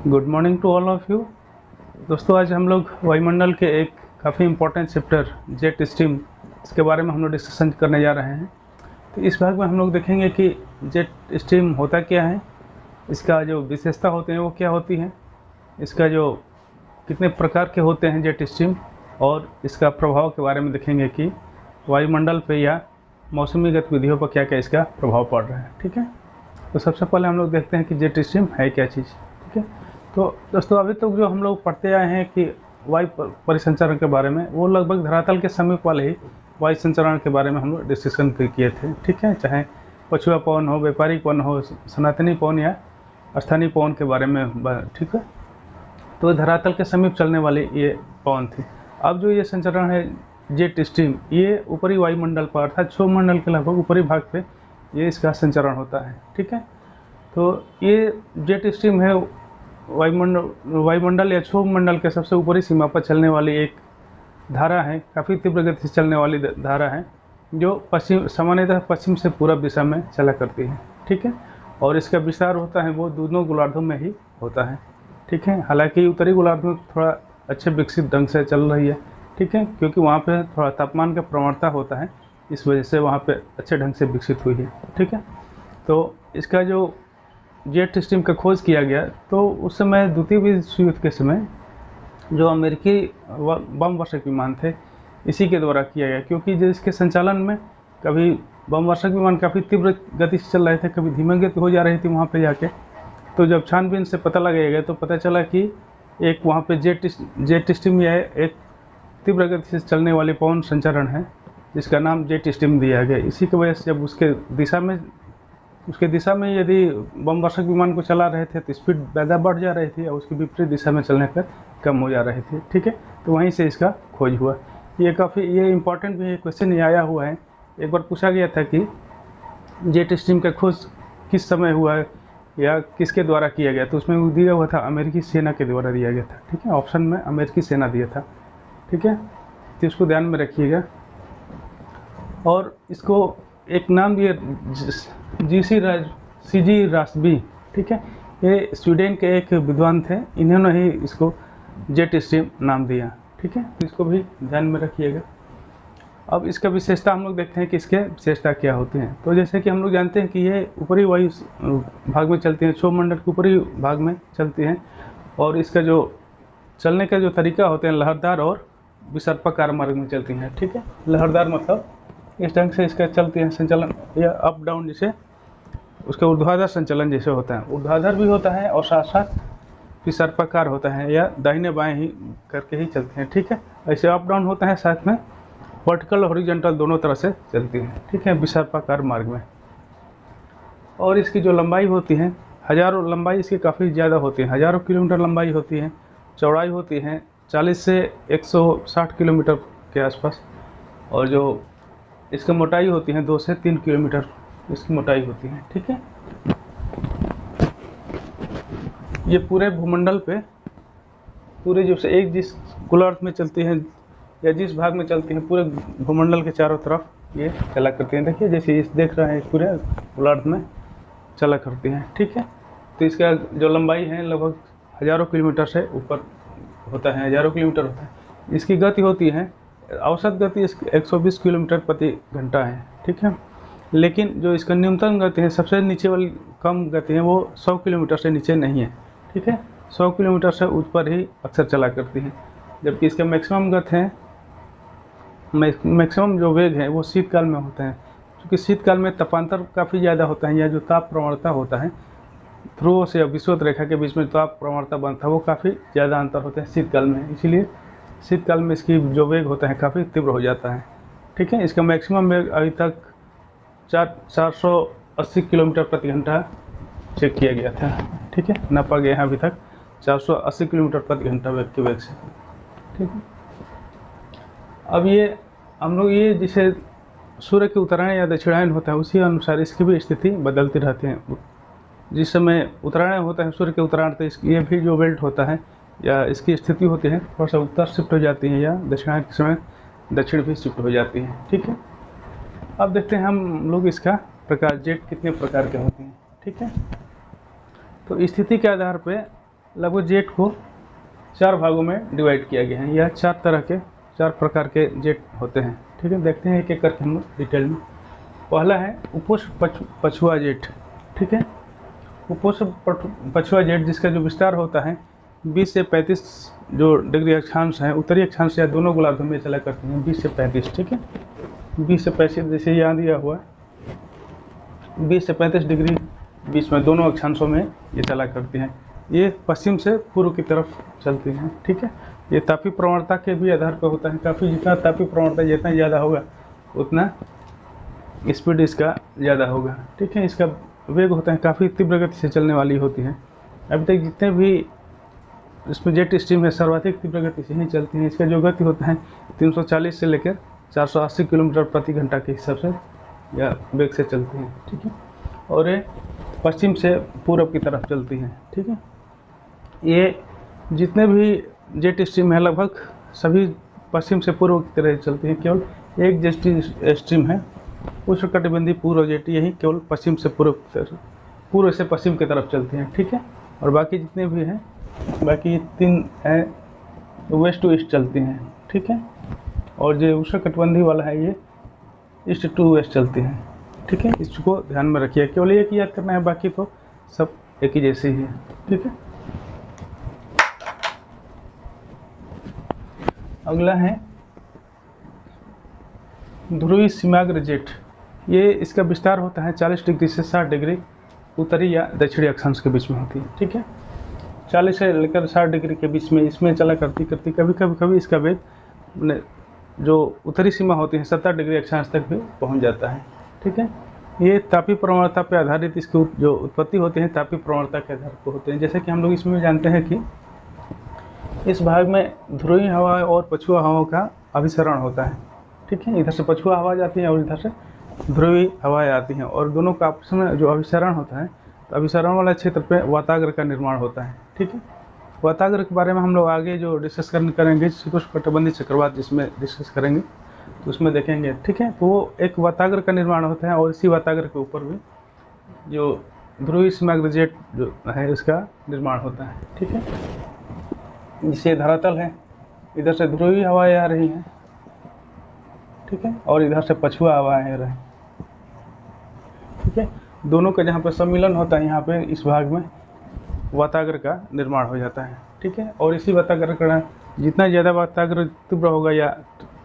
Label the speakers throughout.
Speaker 1: Good morning to all of you. दोस्तों, आज हम लोग वायुमंडल के एक काफ़ी इम्पोर्टेंट चैप्टर जेट स्ट्रीम इसके बारे में हम लोग डिस्कशन करने जा रहे हैं। तो इस भाग में हम लोग देखेंगे कि जेट स्ट्रीम होता क्या है, इसका जो विशेषता होते हैं वो क्या होती हैं, इसका जो कितने प्रकार के होते हैं जेट स्ट्रीम, और इसका प्रभाव के बारे में देखेंगे कि वायुमंडल पे या मौसमी गतिविधियों पर क्या क्या इसका प्रभाव पड़ रहा है। ठीक है, तो सबसे पहले हम लोग देखते हैं कि जेट स्ट्रीम है क्या चीज़। ठीक है, तो दोस्तों अभी तक जो हम लोग पढ़ते आए हैं कि वायु परिसंचरण के बारे में, वो लगभग धरातल के समीप वाले ही वायु संचरण के बारे में हम लोग डिस्कशन किए थे। ठीक है, चाहे पछुआ पवन हो, व्यापारिक पवन हो, सनातनी पवन या स्थानीय पवन के बारे में। ठीक है, तो धरातल के समीप चलने वाली ये पवन थी। अब जो ये संचरण है जेट स्ट्रीम, ये ऊपरी वायुमंडल पर अर्थात क्षोभमंडल के लगभग ऊपरी भाग पे ये इसका संचरण होता है। ठीक है, तो ये जेट स्ट्रीम है वायुमंडल या क्षोभमंडल के सबसे ऊपरी सीमा पर चलने वाली एक धारा है, काफ़ी तीव्र गति से चलने वाली धारा है, जो पश्चिम सामान्यतः पश्चिम से पूरब दिशा में चला करती है। ठीक है, और इसका विस्तार होता है वो दोनों गोलार्धों में ही होता है। ठीक है, हालांकि उत्तरी गोलार्ध में थोड़ा अच्छे विकसित ढंग से चल रही है। ठीक है, क्योंकि वहाँ पे थोड़ा तापमान का प्रवणता होता है, इस वजह से वहाँ पे अच्छे ढंग से विकसित हुई है। ठीक है, तो इसका जो जेट स्ट्रीम का खोज किया गया, तो उस समय द्वितीय विश्व युद्ध के समय जो अमेरिकी बम वर्षक विमान थे, इसी के द्वारा किया गया, क्योंकि जो इसके संचालन में कभी बम वर्षक विमान काफ़ी तीव्र गति से चल रहे थे, कभी धीमी गति हो जा रही थी वहाँ पे जाके। तो जब छानबीन से पता लगाया गया तो पता चला कि एक वहाँ पे जेट स्ट्रीम या एक तीव्र गति से चलने वाली पवन संचरण है, जिसका नाम जेट स्ट्रीम दिया गया। इसी की वजह से जब उसके दिशा में यदि बम वर्षक विमान को चला रहे थे तो स्पीड ज़्यादा बढ़ जा रही थी और उसकी विपरीत दिशा में चलने पर कम हो जा रही थी। ठीक है, तो वहीं से इसका खोज हुआ। ये इम्पॉर्टेंट भी क्वेश्चन ये आया हुआ है। एक बार पूछा गया था कि जेट स्ट्रीम का खोज किस समय हुआ है या किसके द्वारा किया गया, तो उसमें दिया हुआ था अमेरिकी सेना के द्वारा दिया गया था। ठीक है, ऑप्शन में अमेरिकी सेना दिया था। ठीक है, तो इसको ध्यान में रखिएगा। और इसको एक नाम दिया CG रास्बी। ठीक है, ये स्वीडन के एक विद्वान थे, इन्होंने ही इसको जेट स्ट्रीम नाम दिया। ठीक है, तो इसको भी ध्यान में रखिएगा। अब इसका विशेषता हम लोग देखते हैं कि इसके विशेषता क्या होती हैं। तो जैसे कि हम लोग जानते हैं कि ये ऊपरी वायु भाग में चलती हैं, क्षोभमंडल के ऊपरी भाग में चलती हैं, और इसका जो चलने का जो तरीका होते हैं लहरदार और विसर्पाकार मार्ग में चलती हैं। ठीक है, लहरदार मतलब इस ढंग से इसका चलती है संचालन, या अप डाउन, जैसे उसका ऊर्ध्वाधर संचालन जैसे होता है, ऊर्ध्वाधर भी होता है और साथ साथ विसर्पाकार होता है, या दाहिने बाएं ही करके ही चलते हैं। ठीक है, ऐसे अप डाउन होता है, साथ में वर्टिकल और हॉरिजॉन्टल दोनों तरह से चलती है। ठीक है, विसर्पाकार मार्ग में। और इसकी जो लंबाई होती है, लंबाई इसकी काफ़ी ज़्यादा होती है, हज़ारों किलोमीटर लंबाई होती है। चौड़ाई होती है 40 से 160 किलोमीटर के आसपास, और जो इसकी मोटाई होती है 2 से 3 किलोमीटर इसकी मोटाई होती है। ठीक है, ये पूरे भूमंडल पे पूरे जो से एक जिस गोलार्ध में चलती हैं या जिस भाग में चलती हैं, पूरे भूमंडल के चारों तरफ ये चला करती हैं। देखिए, जैसे इस देख रहे हैं पूरे गोलार्ध में चला करती हैं। ठीक है, तो इसका जो लंबाई है लगभग हज़ारों किलोमीटर से ऊपर होता है, हज़ारों किलोमीटर होता है। इसकी गति होती है, औसत गति इसकी 120 किलोमीटर प्रति घंटा है। ठीक है, लेकिन जो इसका न्यूनतम गति है, सबसे नीचे वाली कम गति है, वो 100 किलोमीटर से नीचे नहीं है। ठीक है, 100 किलोमीटर से ऊपर ही अक्सर चला करती है। जबकि इसका मैक्सिमम गति है, मैक्सिमम जो वेग है वो शीतकाल में होता है, क्योंकि शीतकाल में तापांतर काफ़ी ज़्यादा होता है, या जो ताप प्रवणता होता है ध्रुव से विषुवत रेखा के बीच में ताप प्रवणता बनता है, वो काफ़ी ज़्यादा अंतर होता है शीतकाल में, इसीलिए शीतकाल में इसकी जो वेग होता है काफ़ी तीव्र हो जाता है। ठीक है, इसका मैक्सिमम वेग अभी तक 480 किलोमीटर प्रति घंटा चेक किया गया था। ठीक है, नापा गया है अभी तक 480 किलोमीटर प्रति घंटा वेग के वेग से। ठीक है, अब ये हम लोग ये जिसे सूर्य के उत्तरायण या दक्षिणायन होता है, उसी अनुसार इसकी भी स्थिति बदलती रहती है। जिस समय उत्तरायण होता है सूर्य के उत्तरायण, तो ये भी जो बेल्ट होता है या इसकी स्थिति होती है थोड़ा सा उत्तर शिफ्ट हो जाती है, या दक्षिणायन के समय दक्षिण भी शिफ्ट हो जाती है। ठीक है, अब देखते हैं हम लोग इसका प्रकार, जेट कितने प्रकार के होते हैं। ठीक है, तो स्थिति के आधार पे लगभग जेट को 4 भागों में डिवाइड किया गया है। यह 4 प्रकार के जेट होते हैं। ठीक है, देखते हैं एक एक करके हम डिटेल में। पहला है उपोष्ण पछुआ जेट। ठीक है, उपोष्ण पछुआ जेट जिसका जो विस्तार होता है 20 से 35 जो डिग्री अक्षांश है, उत्तरी अक्षांश या दोनों गोलार्ध में चला करते हैं 20 से 35। ठीक है, 20 से 35 जैसे यहाँ दिया हुआ है 20 से 35 डिग्री बीच में दोनों अक्षांशों में ये चला करती हैं। ये पश्चिम से पूर्व की तरफ चलती हैं। ठीक है, ये तापीय प्रवणता के भी आधार पर होता है। काफ़ी जितना तापीय प्रवणता जितना ज़्यादा होगा उतना स्पीड इसका ज़्यादा होगा। ठीक है, इसका वेग होता है काफ़ी तीव्र गति से चलने वाली होती है। अभी तक जितने भी इसमें जेट स्ट्रीम है सर्वाधिक तीव्र गति से ही चलती हैं। इसका जो गति होता है 340 से लेकर 480 किलोमीटर प्रति घंटा के हिसाब से या वेग से चलती हैं। ठीक है, और ये पश्चिम से पूर्व की तरफ चलती हैं। ठीक है, ये जितने भी जेट स्ट्रीम है लगभग सभी पश्चिम से पूर्व की तरह चलती हैं। केवल एक जेट स्ट्रीम है उष्णकटिबंधीय पूर्व जेट, यही केवल पश्चिम से पूर्व से पश्चिम की तरफ चलती हैं। ठीक है, और बाकी जितने भी हैं बाकी 3 हैं वेस्ट टू ईस्ट चलती हैं। ठीक है, और जो उष्णकटिबंधीय वाला है ये ईस्ट टू वेस्ट चलती हैं। ठीक है, इसको ध्यान में रखिए, केवल एक याद करना है, बाकी तो सब एक ही जैसे ही है। ठीक है, अगला है ध्रुवीय सीमाग्र जेट। ये इसका विस्तार होता है 40 डिग्री से 60 डिग्री उत्तरी या दक्षिणी अक्षांश के बीच में होती है। ठीक है, 40 से लेकर 60 डिग्री के बीच में इसमें चला करती कभी इसका वेग जो उत्तरी सीमा होती है 70 डिग्री अक्षांश तक भी पहुंच जाता है। ठीक है, ये तापीय प्रवणता पर आधारित इसकी जो उत्पत्ति होती है तापीय प्रवणता के आधार पर होते हैं। जैसे कि हम लोग इसमें जानते हैं कि इस भाग में ध्रुवीय हवा और पछुआ हवाओं का अभिसरण होता है। ठीक है, इधर से पछुआ हवा जाती है और इधर से ध्रुवीय हवाएं आती हैं, और दोनों का आपस में जो अभिसरण होता है तो अभिसरण वाला क्षेत्र पे वाताग्र का निर्माण होता है। ठीक है, वाताग्र के बारे में हम लोग आगे जो डिस्कस करेंगे शीतोष्णकटिबंधीय चक्रवात जिसमें डिस्कस करेंगे तो उसमें देखेंगे। ठीक है, तो वो एक वाताग्र का निर्माण होता है और इसी वाताग्र के ऊपर भी जो ध्रुवीय सीमाग्र जेट जो है उसका निर्माण होता है। ठीक है, जिसे धरातल है, इधर से ध्रुवीय हवाएं आ रही हैं। ठीक है, और इधर से पछुआ हवाएं आ रही हैं। ठीक है, दोनों का जहाँ पर सम्मिलन होता है यहाँ पे इस भाग में वाताग्र का निर्माण हो जाता है। ठीक है, और इसी वाताग्र का जितना ज़्यादा वाताग्र तीव्र होगा या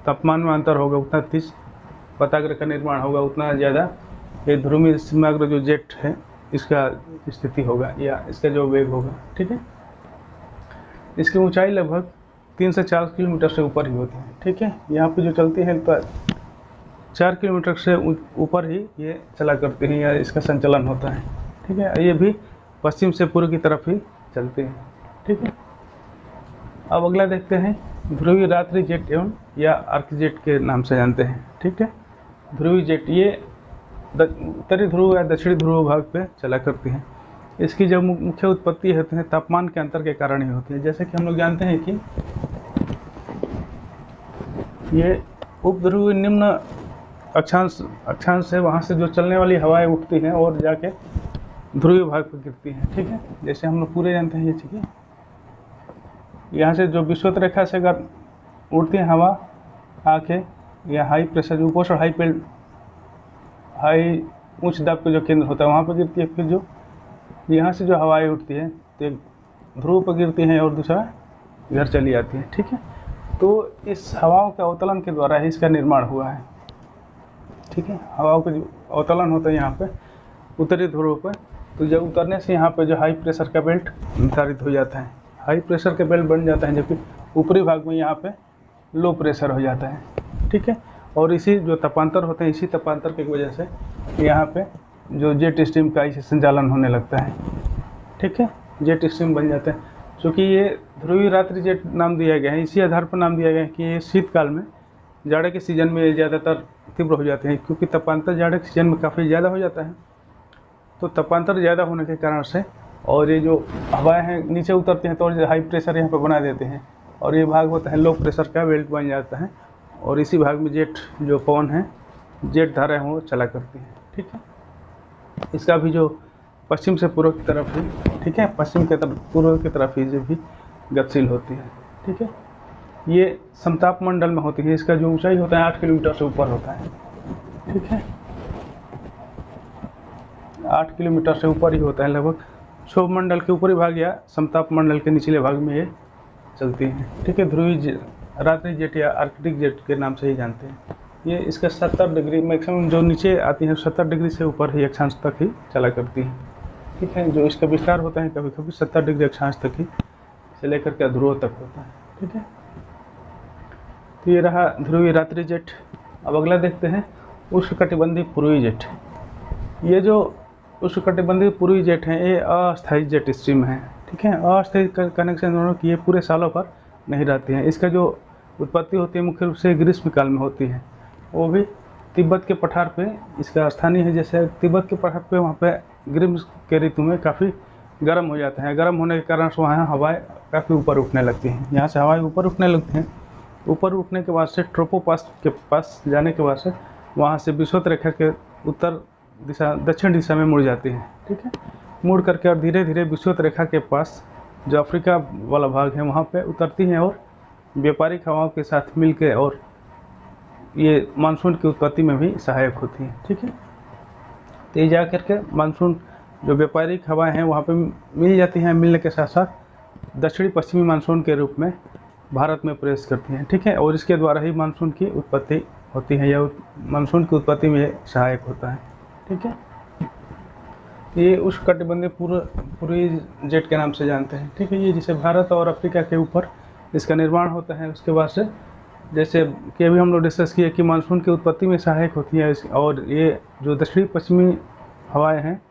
Speaker 1: तापमान में अंतर होगा उतना तेज वाताग्र का निर्माण होगा, उतना ज़्यादा ये ध्रुवीय सीमाग्र जो जेट है इसका स्थिति होगा या इसका जो वेग होगा। ठीक है, इसकी ऊंचाई लगभग 3 से 4 किलोमीटर से ऊपर ही होती है। ठीक है, यहाँ पे जो चलती है तो 4 किलोमीटर से ऊपर ही ये चला करती हैं या इसका संचालन होता है। ठीक है, ये भी पश्चिम से पूर्व की तरफ ही चलते हैं। ठीक है, अब अगला देखते हैं ध्रुवीय रात्रि जेट एवं या आर्क जेट के नाम से जानते हैं। ठीक है, ध्रुवीय जेट ये उत्तरी ध्रुव या दक्षिणी ध्रुव भाग पे चला करती हैं। इसकी जब मुख्य उत्पत्ति होती है तापमान के अंतर के कारण ही होती है। जैसे कि हम लोग जानते हैं कि ये उपध्रुवीय निम्न अक्षांश से वहाँ से जो चलने वाली हवाएं उठती हैं और जाके ध्रुवीय भाग पर गिरती हैं। ठीक है, जैसे हम लोग पूरे जानते हैं ये चीज़ें, यहाँ से जो विषुवत रेखा से अगर उड़ती है हवा आके या हाई प्रेशर जो उपोष्ण हाई उच्च दाब का जो केंद्र होता है वहाँ पर गिरती है। फिर जो यहाँ से जो हवाएं उठती है तो एक ध्रुव पर गिरती हैं और दूसरा इधर चली आती है। ठीक है, तो इस हवाओं के अवतलन के द्वारा ही इसका निर्माण हुआ है। ठीक है, हवाओं का जो अवतलन होता है यहाँ पे उत्तरी ध्रुव पर, तो जब उतरने से यहाँ पे जो हाई प्रेशर का बेल्ट निर्धारित हो जाता है, हाई प्रेशर का बेल्ट बन जाता है, जबकि ऊपरी भाग में यहाँ पे लो प्रेशर हो जाता है। ठीक है, और इसी जो तपांतर होते हैं इसी तपांतर की वजह से यहाँ पे जो जेट स्ट्रीम का इसे संचालन होने लगता है। ठीक है, जेट स्ट्रीम बन जाते हैं। चूँकि ये ध्रुवीय रात्रि जेट नाम दिया गया है, इसी आधार पर नाम दिया गया है कि ये शीतकाल में जाड़े के सीजन में ज़्यादातर तीव्र हो जाते हैं, क्योंकि तपांतर जाड़े के सीजन में काफ़ी ज़्यादा हो जाता है। तो तपांतर ज़्यादा होने के कारण से और ये जो हवाएं हैं नीचे उतरती हैं तो हाई प्रेशर यहाँ पर बना देते हैं और ये भाग होता है लो प्रेशर का बेल्ट बन जाता है, और इसी भाग में जेट जो पवन है जेट धाराएं वो चला करती हैं। ठीक है, इसका भी जो पश्चिम से पूर्व की तरफ ही, ठीक है, पश्चिम की तरफ पूर्व की तरफ ही जो भी गतिशील होती है, ठीक है। ये समताप मंडल में होती है, इसका जो ऊंचाई होता है 8 किलोमीटर से ऊपर होता है, ठीक है, 8 किलोमीटर से ऊपर ही होता है लगभग। क्षोभ मंडल के ऊपरी भाग या समताप मंडल के निचले भाग में ये चलती हैं, ठीक है। ध्रुवीय रात्रि जेट या आर्कटिक जेट के नाम से ही जानते हैं। ये इसका 70 डिग्री मैक्सिमम जो नीचे आती है 70 डिग्री से ऊपर ही अक्षांश तक ही चला करती है, ठीक है। जो इसका विस्तार होता है कभी कभी 70 डिग्री अक्षांश तक ही से लेकर के ध्रुव तक होता है, ठीक है। तो ये रहा ध्रुवीय रात्रि जेट। अब अगला देखते हैं उष्णकटिबंधीय पूर्वी जेट। ये जो उष्णकटिबंधीय पूर्वी जेट हैं ये अस्थायी जेट स्ट्रीम है, ठीक है। अस्थायी कनेक्शन दोनों की ये पूरे सालों पर नहीं रहती हैं। इसका जो उत्पत्ति होती है मुख्य रूप से ग्रीष्म काल में होती है, वो भी तिब्बत के पठार पे इसका स्थानीय है। जैसे तिब्बत के पठार पे वहाँ पे ग्रीष्म के ऋतु में काफ़ी गर्म हो जाता है, गर्म होने के कारण से वहाँ हवाएं काफ़ी ऊपर उठने लगती हैं। यहाँ से हवाएं ऊपर उठने लगती हैं, ऊपर उठने के बाद से ट्रोपोपास के पास जाने के बाद से वहाँ से विषुवत रेखा के उत्तर दिशा दक्षिण दिशा में मुड़ जाती हैं, ठीक है। मुड़ करके और धीरे धीरे विषुवत रेखा के पास जो अफ्रीका वाला भाग है वहाँ पे उतरती हैं और व्यापारिक हवाओं के साथ मिलकर और ये मानसून की उत्पत्ति में भी सहायक होती हैं, ठीक है। तो ये जा करके मानसून जो व्यापारिक हवाएं हैं वहाँ पे मिल जाती हैं, मिलने के साथ साथ दक्षिणी पश्चिमी मानसून के रूप में भारत में प्रवेश करती हैं, ठीक है। और इसके द्वारा ही मानसून की उत्पत्ति होती है या मानसून की उत्पत्ति में सहायक होता है, ठीक है। ये उष्णकटिबंधीय पूर्वी जेट के नाम से जानते हैं, ठीक है। ये जिसे भारत और अफ्रीका के ऊपर इसका निर्माण होता है। उसके बाद से जैसे कि अभी हम लोग डिस्कस किए कि मानसून की उत्पत्ति में सहायक होती है। और ये जो दक्षिणी पश्चिमी हवाएं हैं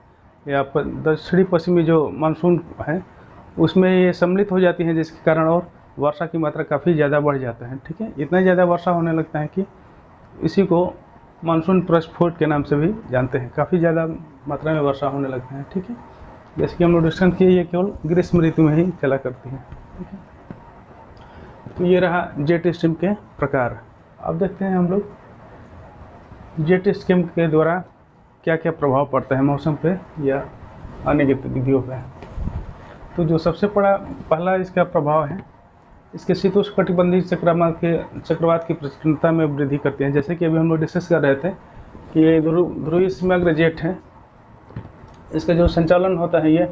Speaker 1: या दक्षिणी पश्चिमी जो मानसून है उसमें ये सम्मिलित हो जाती हैं, जिसके कारण और वर्षा की मात्रा काफ़ी ज़्यादा बढ़ जाता है, ठीक है। इतना ज़्यादा वर्षा होने लगता है कि इसी को मानसून प्रस्फोट के नाम से भी जानते हैं। काफ़ी ज़्यादा मात्रा में वर्षा होने लगता है, ठीक है। जैसे कि हम लोग डिस्कस किए ये केवल ग्रीष्म ऋतु में ही चला करती है, ठीक है। तो ये रहा जेट स्ट्रीम के प्रकार। अब देखते हैं हम लोग जेट स्ट्रीम के द्वारा क्या क्या प्रभाव पड़ता है मौसम पे या अन्य गतिविधियों पे। तो जो सबसे पहला इसका प्रभाव है, इसके शीतोष्णकटिबंधीय चक्रवात की प्रचंडता में वृद्धि करती है। जैसे कि अभी हम लोग डिस्कस कर रहे थे कि ये ध्रुवीय समग्र जेट है, इसका जो संचालन होता है ये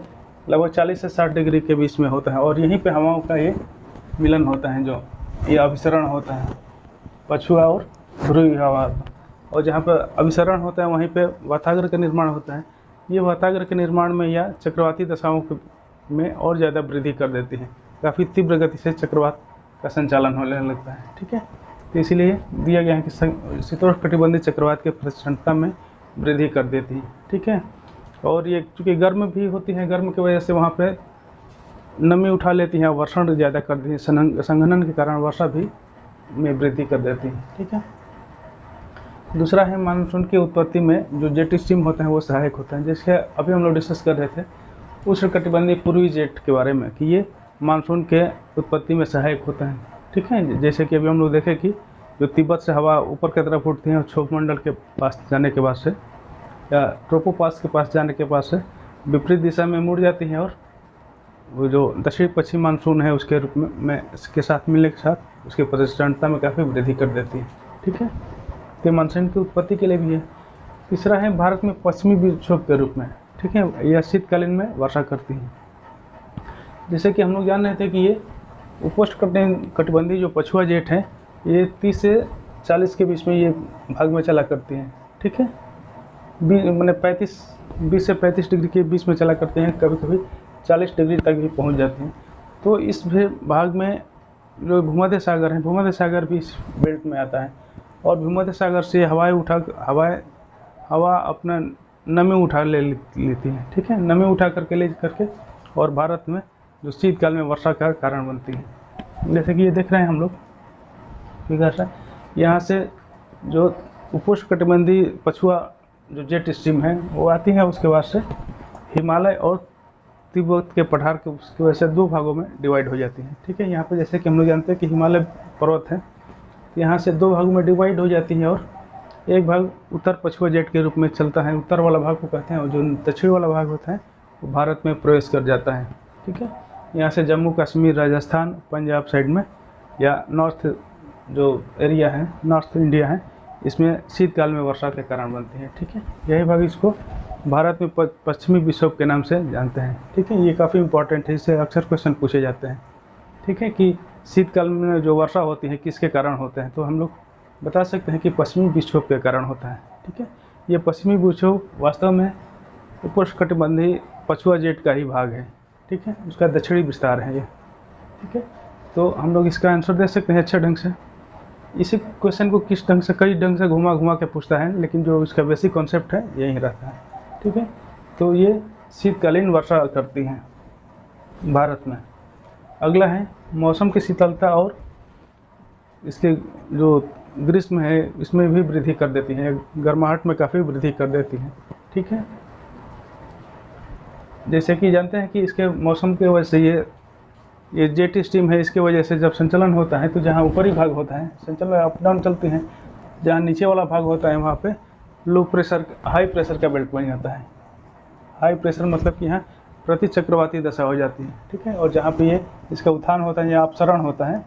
Speaker 1: लगभग 40 से 60 डिग्री के बीच में होता है और यहीं पे हवाओं का ये मिलन होता है, जो ये अभिसरण होता है पछुआ और ध्रुवीय हवा। और जहाँ पर अभिसरण होता है वहीं पे वातागर का निर्माण होता है। ये वातागर के निर्माण में या चक्रवाती दशाओं में और ज़्यादा वृद्धि कर देती है। काफ़ी तीव्र गति से चक्रवात का संचालन होने लगता है, ठीक है। तो इसीलिए दिया गया है कि शीतोष्णकटिबंधीय चक्रवात की प्रचंडता में वृद्धि कर देती है, ठीक है। और ये चूँकि गर्म भी होती है, गर्म की वजह से वहाँ पे नमी उठा लेती हैं, वर्षण ज़्यादा कर देती है, संघनन के कारण वर्षा भी में वृद्धि कर देती है, ठीक है। दूसरा है मानसून की उत्पत्ति में जो जेट स्ट्रीम होते हैं वो सहायक होते हैं। जैसे अभी हम लोग डिस्कस कर रहे थे उष्णकटिबंधीय पूर्वी जेट के बारे में कि ये मानसून के उत्पत्ति में सहायक होता है, ठीक है। जैसे कि अभी हम लोग देखें कि जो तिब्बत से हवा ऊपर की तरफ उठती है और क्षोभ मंडल के पास जाने के बाद से या ट्रोपोपास के पास जाने के बाद से विपरीत दिशा में मुड़ जाती हैं और वो जो दक्षिण पश्चिम मानसून है उसके रूप में इसके साथ मिलने के साथ उसकी प्रचंडता में काफ़ी वृद्धि कर देती है, ठीक है। तो मानसून की उत्पत्ति के लिए भी है। तीसरा है भारत में पश्चिमी विक्षोभ के रूप में, ठीक है, यह शीतकालीन में वर्षा करती है। जैसे कि हम लोग जान रहे थे कि ये उपोष्णकटिबंधीय जो पछुआ जेट है ये 30 से 40 के बीच में ये भाग में चला करती हैं, ठीक है। मैंने 20 से 35 डिग्री के बीच में चला करते हैं, कभी कभी 40 डिग्री तक भी पहुंच जाते हैं। तो इस भाग में जो भूमध्य सागर है, भूमध्य सागर भी इस बेल्ट में आता है और भूमध्य सागर से हवा अपना नमी उठा लेती है, ठीक है। नमी उठा करके ले करके और भारत में जो शीतकाल में वर्षा का कारण बनती है। जैसे कि ये देख रहे हैं हम लोग, ठीक है। यहाँ से जो उपोष्णकटिबंधीय पछुआ जो जेट स्ट्रीम है वो आती है, उसके बाद से हिमालय और तिब्बत के पठार के उसकी वजह से दो भागों में डिवाइड हो जाती है, ठीक है। यहाँ पे जैसे कि हम लोग जानते हैं कि हिमालय पर्वत है, तो यहाँ से दो भागों में डिवाइड हो जाती है और एक भाग उत्तर पछुआ जेट के रूप में चलता है, उत्तर वाला भाग को कहते हैं, और जो दक्षिण वाला भाग होता है वो भारत में प्रवेश कर जाता है। ठीक है, यहाँ से जम्मू कश्मीर, राजस्थान, पंजाब साइड में या नॉर्थ जो एरिया है, नॉर्थ इंडिया है, इसमें शीतकाल में वर्षा के कारण बनती है। ठीक है, यही भाग इसको भारत में पश्चिमी विक्षोभ के नाम से जानते हैं। ठीक है, ये काफ़ी इंपॉर्टेंट है, इससे अक्सर क्वेश्चन पूछे जाते हैं। ठीक है, कि शीतकाल में जो वर्षा होती है किसके कारण होते हैं, तो हम लोग बता सकते हैं कि पश्चिमी विक्षोभ के कारण होता है। ठीक है, ये पश्चिमी विक्षोभ वास्तव में उपोष्णकटिबंधीय पछुआ जेट का ही भाग है। ठीक है, उसका दक्षिणी विस्तार है ये। ठीक है, तो हम लोग इसका आंसर दे सकते हैं अच्छा ढंग से। इसी क्वेश्चन को किस ढंग से, कई ढंग से घुमा घुमा के पूछता है, लेकिन जो इसका बेसिक कॉन्सेप्ट है यही रहता है। ठीक है, तो ये शीतकालीन वर्षा करती हैं भारत में। अगला है मौसम की शीतलता और इसके जो ग्रीष्म है इसमें भी वृद्धि कर देती है, गर्माहट में काफ़ी वृद्धि कर देती है। ठीक है, जैसे कि जानते हैं कि इसके मौसम के वजह से ये जेट स्ट्रीम है, इसके वजह से जब संचलन होता है तो जहाँ ऊपरी भाग होता है संचलन अप डाउन चलती हैं, जहाँ नीचे वाला भाग होता है वहाँ पे लो प्रेशर, हाई प्रेशर का बेल्ट बन जाता है। हाई प्रेशर मतलब कि यहाँ प्रति चक्रवाती दशा हो जाती है। ठीक है, और जहाँ पे ये इसका उत्थान होता है या अपसरण होता है,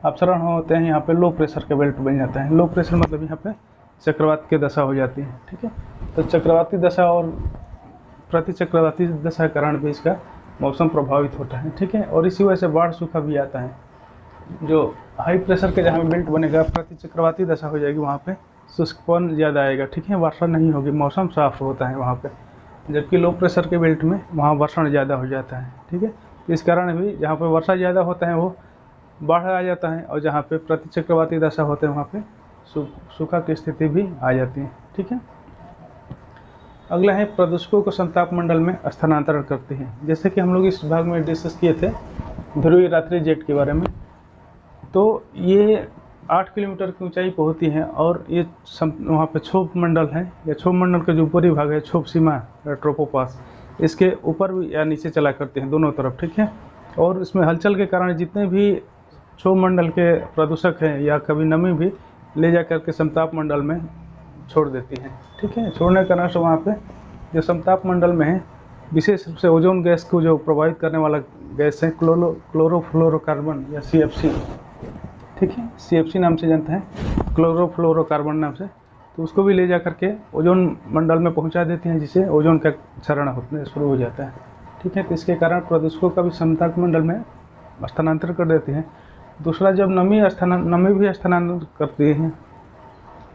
Speaker 1: अपसरण होते हैं, यहाँ पे लो प्रेशर का बेल्ट बन जाता है। लो प्रेशर मतलब यहाँ पे चक्रवात की दशा हो जाती है। ठीक है, तो चक्रवाती दशा और प्रति चक्रवाती दशा के कारण भी इसका मौसम प्रभावित होता है। ठीक है, और इसी वजह से बाढ़ सूखा भी आता है। जो हाई प्रेशर के जहाँ बेल्ट बनेगा, प्रति चक्रवाती दशा हो जाएगी, वहाँ पे शुष्कपन ज़्यादा आएगा। ठीक है, वर्षा नहीं होगी, मौसम साफ होता है वहाँ पे, जबकि लो प्रेशर के बेल्ट में वहाँ वर्षण ज़्यादा हो जाता है। ठीक है, तो इस कारण भी जहाँ पे वर्षा ज़्यादा होता है वो बाढ़ आ जाता है, और जहाँ पे प्रति चक्रवाती दशा होते हैं वहाँ पे सूखा की स्थिति भी आ जाती है। ठीक है, अगला है प्रदूषकों को समताप मंडल में स्थानांतरण करते हैं। जैसे कि हम लोग इस भाग में डिस्कस किए थे ध्रुवीय रात्रि जेट के बारे में, तो ये 8 किलोमीटर की ऊंचाई पर होती है, और ये वहाँ पे क्षोभ मंडल है, या क्षोभ मंडल का जो ऊपरी भाग है क्षोभ सीमा ट्रोपोपास, इसके ऊपर भी या नीचे चला करते हैं, दोनों तरफ। ठीक है, और इसमें हलचल के कारण जितने भी क्षोभ मंडल के प्रदूषक हैं या कभी नमी भी ले जा करके समताप मंडल में छोड़ देती हैं। ठीक है, छोड़ने का कारण वहाँ पे जो समताप मंडल में है, विशेष रूप से ओजोन गैस को जो प्रभावित करने वाला गैस है क्लोरोफ्लोरोकार्बन या CFC। ठीक है, CFC नाम से जानते हैं, क्लोरोफ्लोरोकार्बन नाम से, तो उसको भी ले जा करके ओजोन मंडल में पहुंचा देती हैं, जिससे ओजोन का क्षरण होने शुरू हो जाता है। ठीक है, तो इसके कारण प्रदूषकों का भी समताप मंडल में स्थानांतरण कर देती हैं। दूसरा, जब नमी भी स्थानांतरण करती हैं,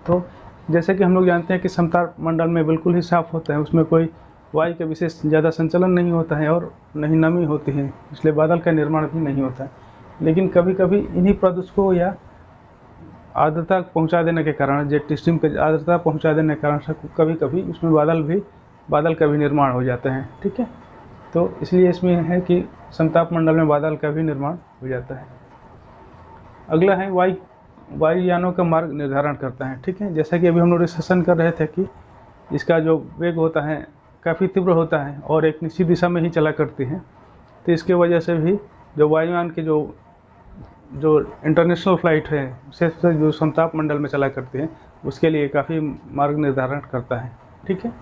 Speaker 1: तो जैसे कि हम लोग जानते हैं कि समताप मंडल में बिल्कुल ही साफ होता है, उसमें कोई वायु का विशेष ज़्यादा संचलन नहीं होता है और नहीं नमी होती है, इसलिए बादल का निर्माण भी नहीं होता है। लेकिन कभी कभी इन्हीं प्रदूषकों या आर्द्रता पहुंचा देने के कारण, जेट स्ट्रीम के आर्द्रता पहुंचा देने के कारण से कभी कभी उसमें बादल का भी निर्माण हो जाता है। ठीक है, तो इसलिए इसमें है कि समताप मंडल में बादल का भी निर्माण हो जाता है। अगला है वायुयानों का मार्ग निर्धारण करता है। ठीक है, जैसा कि अभी हम लोग डिस्कशन कर रहे थे कि इसका जो वेग होता है काफ़ी तीव्र होता है और एक निश्चित दिशा में ही चला करती है, तो इसके वजह से भी जो वायुयान के जो इंटरनेशनल फ्लाइट है, विशेष जो समताप मंडल में चला करती है, उसके लिए काफ़ी मार्ग निर्धारण करता है। ठीक है,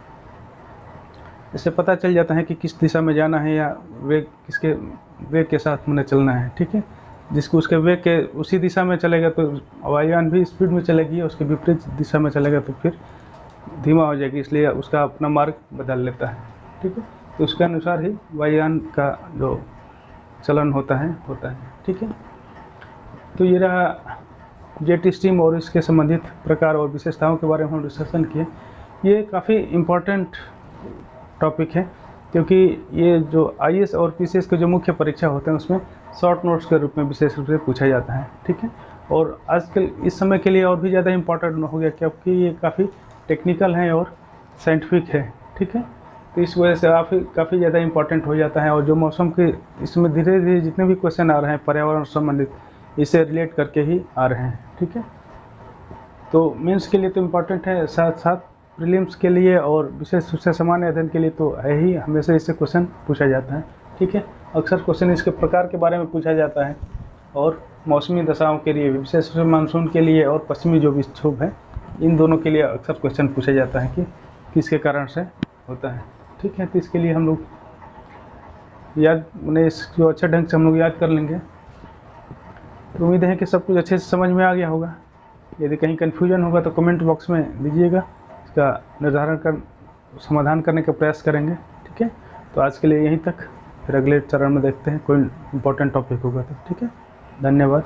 Speaker 1: इससे पता चल जाता है कि किस दिशा में जाना है या किसके वेग के साथ मैंने चलना है। ठीक है, जिसको उसके वेग के उसी दिशा में चलेगा तो वायुयान भी स्पीड में चलेगी, और उसके विपरीत दिशा में चलेगा तो फिर धीमा हो जाएगी, इसलिए उसका अपना मार्ग बदल लेता है। ठीक है, तो उसके अनुसार ही वायुयान का जो चलन होता है। ठीक है, तो ये रहा जेट स्ट्रीम और इसके संबंधित प्रकार और विशेषताओं के बारे में हम डिस्कशन किए। ये काफ़ी इम्पोर्टेंट टॉपिक है, क्योंकि ये जो IAS और PCS के जो मुख्य परीक्षा होते हैं उसमें शॉर्ट नोट्स के रूप में विशेष रूप से पूछा जाता है। ठीक है, और आजकल इस समय के लिए और भी ज़्यादा इम्पोर्टेंट हो गया, क्योंकि ये काफ़ी टेक्निकल है और साइंटिफिक है। ठीक है, तो इस वजह से काफ़ी ज़्यादा इम्पोर्टेंट हो जाता है, और जो मौसम के इसमें धीरे धीरे जितने भी क्वेश्चन आ रहे हैं पर्यावरण संबंधित, इससे रिलेट करके ही आ रहे हैं। ठीक है, तो मेंस के लिए तो इम्पोर्टेंट है, साथ साथ प्रीलिम्स के लिए और विशेष रूप से सामान्य अध्ययन के लिए तो है ही, हमेशा इससे क्वेश्चन पूछा जाता है। ठीक है, अक्सर क्वेश्चन इसके प्रकार के बारे में पूछा जाता है, और मौसमी दशाओं के लिए विशेष रूप से मानसून के लिए और पश्चिमी जो विक्षोभ है, इन दोनों के लिए अक्सर क्वेश्चन पूछा जाता है कि किसके कारण से होता है। ठीक है, तो इसके लिए हम लोग याद उन्हें इसको अच्छे ढंग से हम लोग याद कर लेंगे। तो उम्मीद है कि सब कुछ अच्छे से समझ में आ गया होगा। यदि कहीं कन्फ्यूजन होगा तो कमेंट बॉक्स में दीजिएगा, इसका निर्धारण कर समाधान करने का प्रयास करेंगे। ठीक है, तो आज के लिए यहीं तक, फिर अगले चरण में देखते हैं कोई इम्पोर्टेंट टॉपिक होगा तो। ठीक है, धन्यवाद।